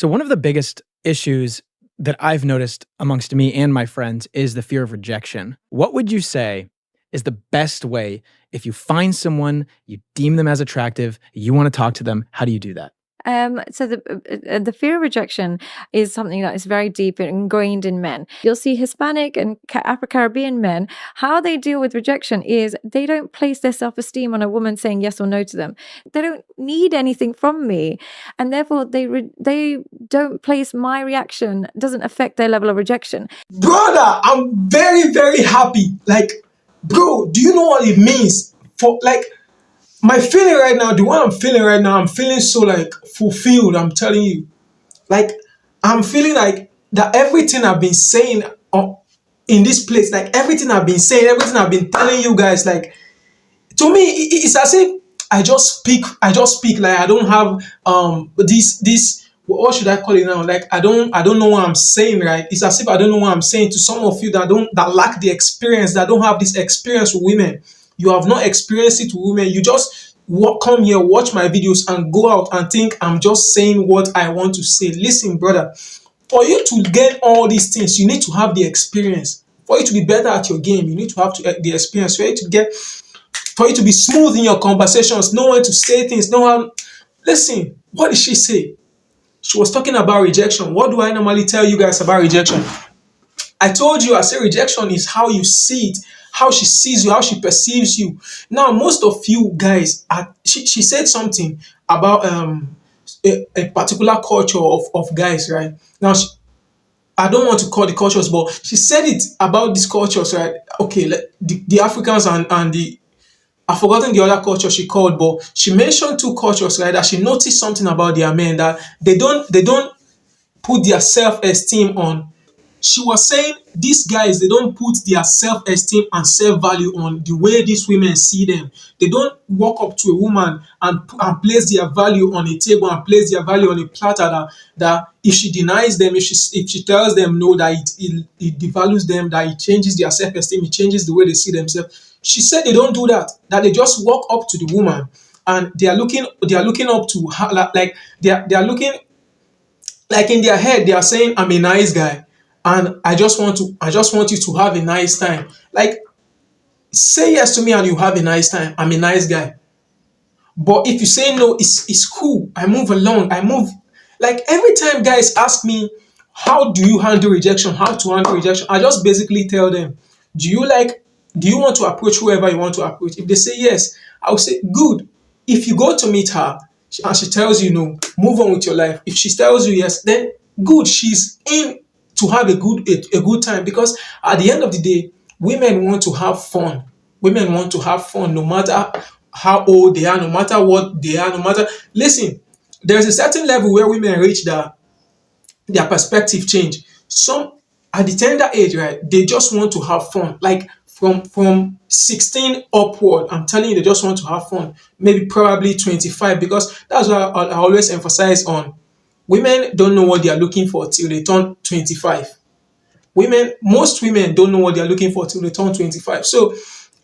So, one of the biggest issues that I've noticed amongst me and my friends is the fear of rejection. What would you say is the best way if you find someone, you deem them as attractive, you want to talk to them? How do you do that? So the fear of rejection is something that is very deep and ingrained in men. You'll see Hispanic and Afro-Caribbean men, how they deal with rejection is they don't place their self-esteem on a woman saying yes or no to them. They don't need anything from me, and therefore they don't place my reaction, doesn't affect their level of rejection. Brother, I'm very, very happy. Like, bro, do you know what it means? For like my feeling right now, the one I'm feeling right now, I'm feeling so like fulfilled. I'm telling you. Like, I'm feeling like that everything I've been saying in this place, like everything I've been saying, everything I've been telling you guys, like to me, it's as if I just speak like I don't have this what should I call it now? Like I don't know what I'm saying, right? It's as if I don't know what I'm saying to some of you that lack the experience, that don't have this experience with women. You have not experienced it with women. You just come here, watch my videos, and go out and think I'm just saying what I want to say. Listen, brother, for you to get all these things, you need to have the experience. For you to be better at your game, you need to have the experience. For you to be smooth in your conversations, know when to say things, know how. Listen, what did she say? She was talking about rejection. What do I normally tell you guys about rejection? I told you, I said rejection is how you see it, how she sees you, how she perceives you. Now, most of you guys, she said something about a particular culture of guys, right? Now, I don't want to call the cultures, but she said it about these cultures, right? Okay, the Africans and the I've forgotten the other culture she called, but she mentioned two cultures, right? That she noticed something about their men that they don't put their self-esteem on. She was saying these guys, they don't put their self-esteem and self-value on the way these women see them. They don't walk up to a woman and place their value on a table and place their value on a platter that if she denies them, if she tells them no, that it devalues them, that it changes their self-esteem, it changes the way they see themselves. She said they don't do that, that they just walk up to the woman and they are looking up to her, like they are looking like in their head they are saying I'm a nice guy and I just want you to have a nice time. Like, say yes to me and you have a nice time. I'm a nice guy. But if you say no, it's cool. I move along. I move. Like every time guys ask me, how do you handle rejection? How to handle rejection? I just basically tell them, do you want to approach whoever you want to approach? If they say yes, I'll say, good. If you go to meet her and she tells you no, move on with your life. If she tells you yes, then good. She's in to have a good time, because at the end of the day, women want to have fun. Women want to have fun no matter how old they are, no matter what they are, no matter. Listen, there's a certain level where women reach that their perspective change. Some at the tender age, right? They just want to have fun. Like from 16 upward, I'm telling you, they just want to have fun. Maybe probably 25, because that's what I always emphasize on. Women don't know what they are looking for till they turn 25. Most women don't know what they are looking for till they turn 25. So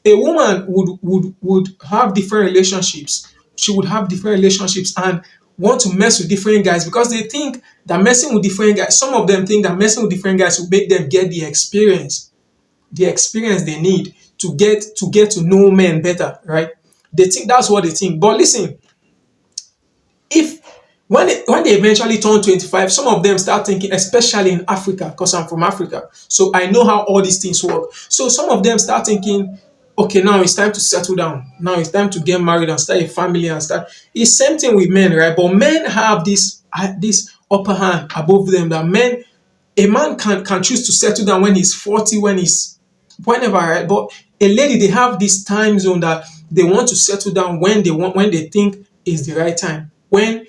a woman would have different relationships. She would have different relationships and want to mess with different guys because they think that messing with different guys, some of them think that messing with different guys will make them get the experience they need to know men better, right? They think that's what they think. But listen, if when they eventually turn 25, some of them start thinking, especially in Africa, because I'm from Africa, so I know how all these things work. So some of them start thinking, okay, now it's time to settle down. Now it's time to get married and start a family and start. It's same thing with men, right? But men have this upper hand above them. A man can choose to settle down when he's 40, when he's whenever, right? But a lady, they have this time zone that they want to settle down when they think is the right time, when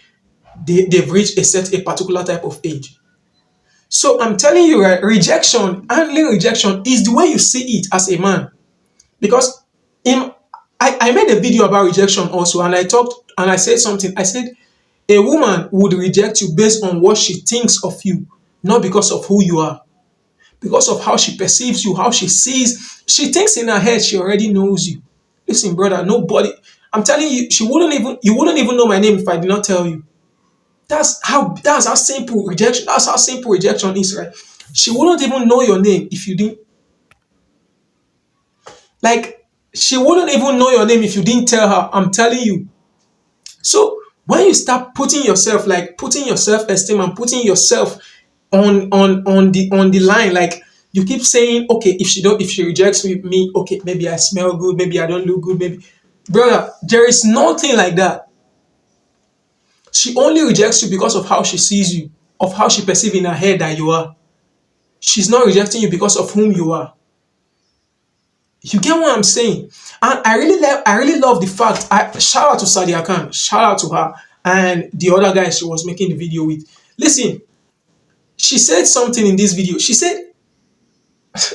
they've reached a particular type of age. So I'm telling you, right, handling rejection is the way you see it as a man. Because I made a video about rejection also, and I said something. I said a woman would reject you based on what she thinks of you, not because of who you are, because of how she perceives you, how she sees. She thinks in her head she already knows you. Listen, brother, nobody. I'm telling you, you wouldn't even know my name if I did not tell you. That's how simple rejection. That's how simple rejection is, right? She wouldn't even know your name if you didn't like. She wouldn't even know your name if you didn't tell her. I'm telling you. So when you start putting yourself, like putting your self-esteem and putting yourself on the line, like you keep saying, okay, if she rejects me, okay, maybe I smell good, maybe I don't look good, maybe, brother, there is nothing like that. She only rejects you because of how she sees you, of how she perceives in her head that you are. She's not rejecting you because of whom you are. You get what I'm saying? And I really love the fact. I shout out to Sadia Khan, shout out to her and the other guy she was making the video with. Listen, she said something in this video. She said,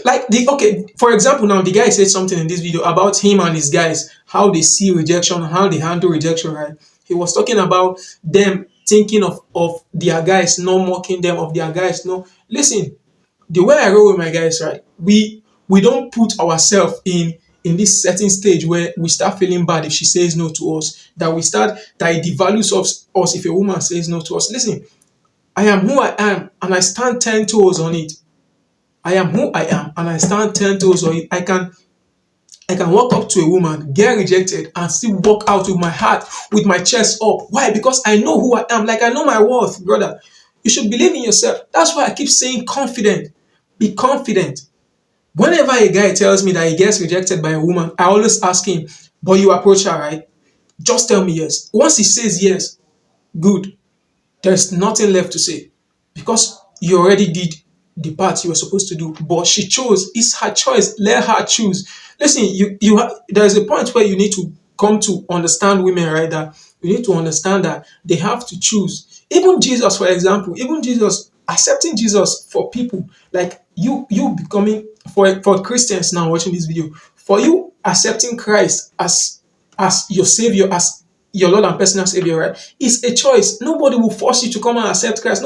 like the okay, for example, now the guy said something in this video about him and his guys, how they see rejection, how they handle rejection, right? He was talking about them thinking of their guys, not mocking them, of their guys. No, listen, the way I roll with my guys, right? We don't put ourselves in this certain stage where we start feeling bad if she says no to us. That it devalues us if a woman says no to us. Listen, I am who I am, and I stand 10 toes on it. I am who I am, and I stand 10 toes on it. I can walk up to a woman, get rejected, and still walk out with my heart, with my chest up. Why? Because I know who I am. Like I know my worth, brother. You should believe in yourself. That's why I keep saying confident. Be confident. Whenever a guy tells me that he gets rejected by a woman, I always ask him, but you approach her, right? Just tell me yes. Once he says yes, good. There's nothing left to say because you already did the part you were supposed to do. But she chose. It's her choice. Let her choose. Listen, there's a point where you need to come to understand women, right? That you need to understand that they have to choose. Even Jesus, for example, even Jesus accepting Jesus for people like you becoming for Christians now watching this video, for you accepting Christ as your savior, as your Lord and personal savior, right? It's a choice. Nobody will force you to come and accept Christ.